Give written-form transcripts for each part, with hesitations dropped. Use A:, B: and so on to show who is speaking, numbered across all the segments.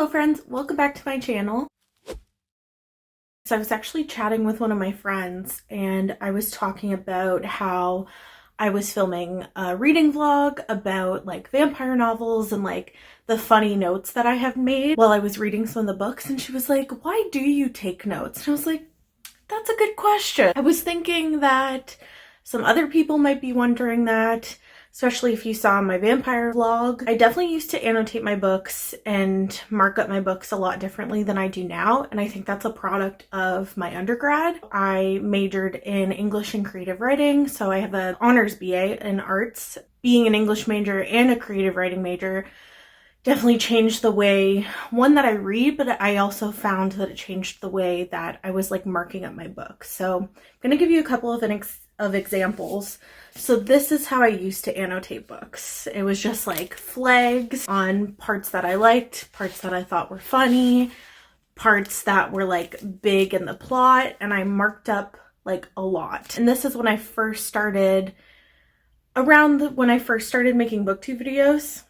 A: Hello friends, welcome back to my channel. So I was actually chatting with one of my friends and I was talking about how I was filming a reading vlog about like vampire novels and like the funny notes that I have made while I was reading some of the books, and she was like, why do you take notes? And I was like, that's a good question. I was thinking that some other people might be wondering that, especially if you saw my vampire vlog. I definitely used to annotate my books and mark up my books a lot differently than I do now, and I think that's a product of my undergrad. I majored in English and creative writing, so I have an honors BA in arts. Being an English major and a creative writing major definitely changed the way, one, that I read, but I also found that it changed the way that I was like marking up my books. So I'm gonna give you a couple of examples. So this is how I used to annotate books. It was just like flags on parts that I liked, parts that I thought were funny, parts that were like big in the plot, and I marked up like a lot. And this is when I first started, when I first started making booktube videos.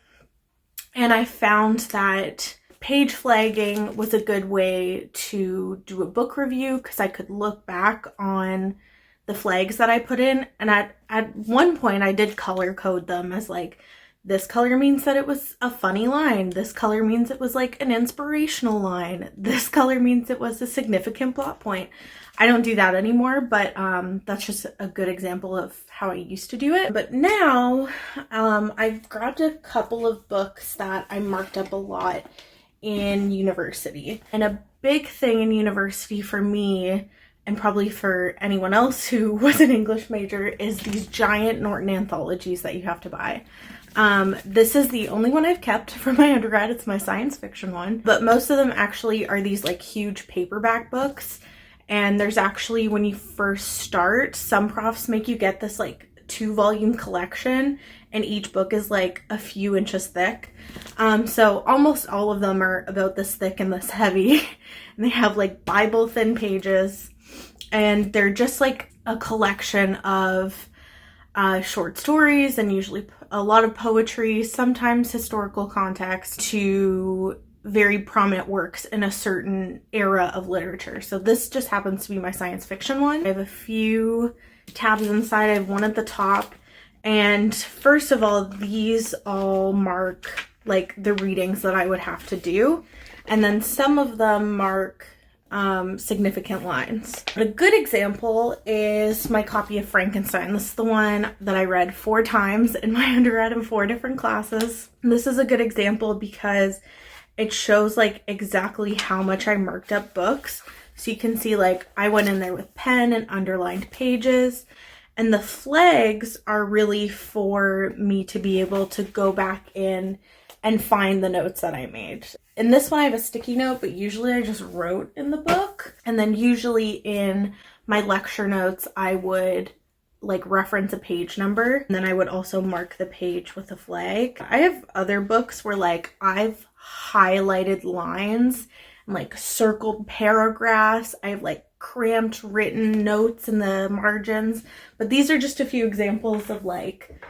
A: And I found that page flagging was a good way to do a book review because I could look back on the flags that I put in. And at one point I did color code them as like, this color means that it was a funny line. This color means it was like an inspirational line. This color means it was a significant plot point. I don't do that anymore, but that's just a good example of how I used to do it. But now I've grabbed a couple of books that I marked up a lot in university. And a big thing in university for me, and probably for anyone else who was an English major, is these giant Norton anthologies that you have to buy. This is the only one I've kept from my undergrad. It's my science fiction one, but most of them actually are these like huge paperback books. And there's actually, when you first start, some profs make you get this like 2-volume collection, and each book is like a few inches thick. So almost all of them are about this thick and this heavy, and they have like Bible thin pages, and they're just like a collection of short stories, and usually a lot of poetry, sometimes historical context, to very prominent works in a certain era of literature. So this just happens to be my science fiction one. I have a few tabs inside. I have one at the top. And first of all, these all mark like the readings that I would have to do. And then some of them mark significant lines. A good example is my copy of Frankenstein. This is the one that I read 4 times in my undergrad in 4 different classes. And this is a good example because it shows like exactly how much I marked up books. So you can see like I went in there with pen and underlined pages, and the flags are really for me to be able to go back in and find the notes that I made. In this one I have a sticky note, but usually I just wrote in the book. And then usually in my lecture notes I would like reference a page number, and then I would also mark the page with a flag. I have other books where like I've highlighted lines and like circled paragraphs. I have like cramped written notes in the margins, but these are just a few examples of like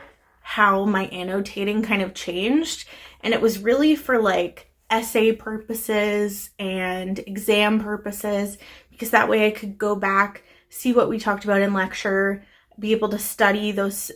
A: how my annotating kind of changed. And it was really for like essay purposes and exam purposes, because that way I could go back, see what we talked about in lecture, be able to study those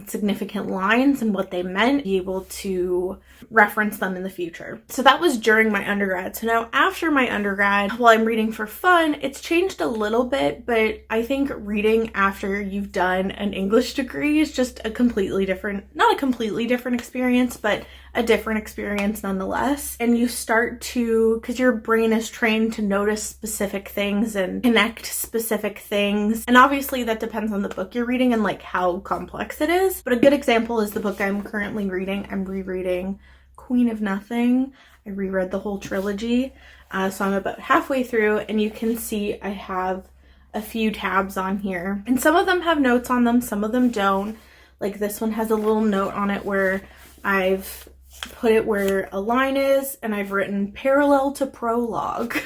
A: significant lines and what they meant, be able to reference them in the future. So that was during my undergrad. So now after my undergrad, while I'm reading for fun, it's changed a little bit, but I think reading after you've done an English degree is just a completely different, not a completely different experience, but a different experience nonetheless. And you start to, because your brain is trained to notice specific things and connect specific things. And obviously that depends on the book you're reading and like how complex it is. But a good example is the book I'm currently reading. I'm rereading Queen of Nothing. I reread the whole trilogy. So I'm about halfway through, and you can see I have a few tabs on here. And some of them have notes on them, some of them don't. Like this one has a little note on it where I've put it where a line is, and I've written parallel to prologue.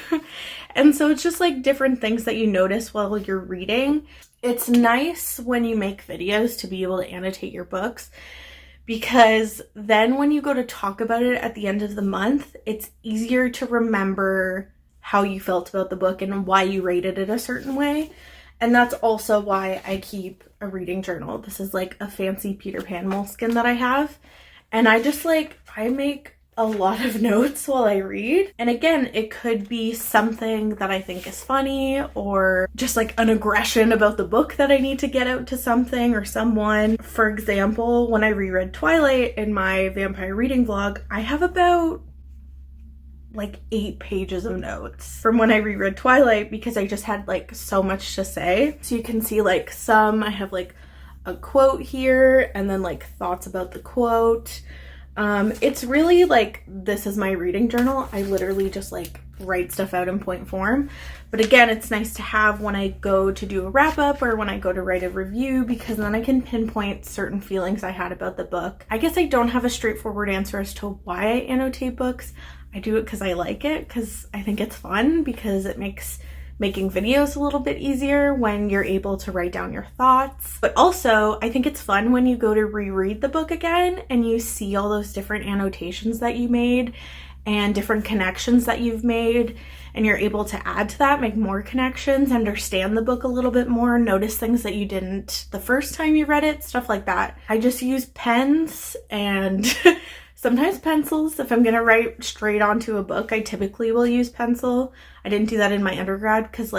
A: And so it's just like different things that you notice while you're reading. It's nice when you make videos to be able to annotate your books, because then when you go to talk about it at the end of the month, it's easier to remember how you felt about the book and why you rated it a certain way. And that's also why I keep a reading journal. This is like a fancy Peter Pan moleskin that I have. And I just I make a lot of notes while I read. And again, it could be something that I think is funny, or just an aggression about the book that I need to get out to something or someone. For example, when I reread Twilight in my vampire reading vlog, I have about 8 pages of notes from when I reread Twilight, because I just had so much to say. So you can see some, I have a quote here, and then thoughts about the quote. It's really this is my reading journal. I literally just write stuff out in point form. But again, it's nice to have when I go to do a wrap up or when I go to write a review, because then I can pinpoint certain feelings I had about the book. I guess I don't have a straightforward answer as to why I annotate books. I do it because I like it, because I think it's fun, because it makes making videos a little bit easier when you're able to write down your thoughts. But also, I think it's fun when you go to reread the book again and you see all those different annotations that you made and different connections that you've made, and you're able to add to that, make more connections, understand the book a little bit more, notice things that you didn't the first time you read it, stuff like that. I just use pens and sometimes pencils. If I'm gonna write straight onto a book, I typically will use pencil. I didn't do that in my undergrad because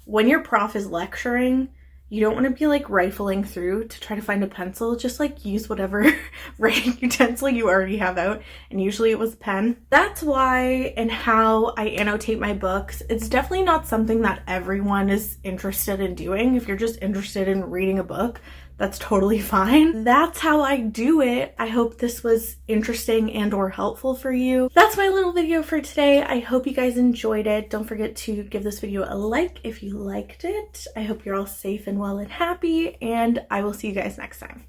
A: when your prof is lecturing, you don't want to be rifling through to try to find a pencil. Just use whatever writing utensil you already have out, and usually it was a pen. That's why and how I annotate my books. It's definitely not something that everyone is interested in doing. If you're just interested in reading a book, that's totally fine. That's how I do it. I hope this was interesting and or helpful for you. That's my little video for today. I hope you guys enjoyed it. Don't forget to give this video a like if you liked it. I hope you're all safe and well and happy, and I will see you guys next time.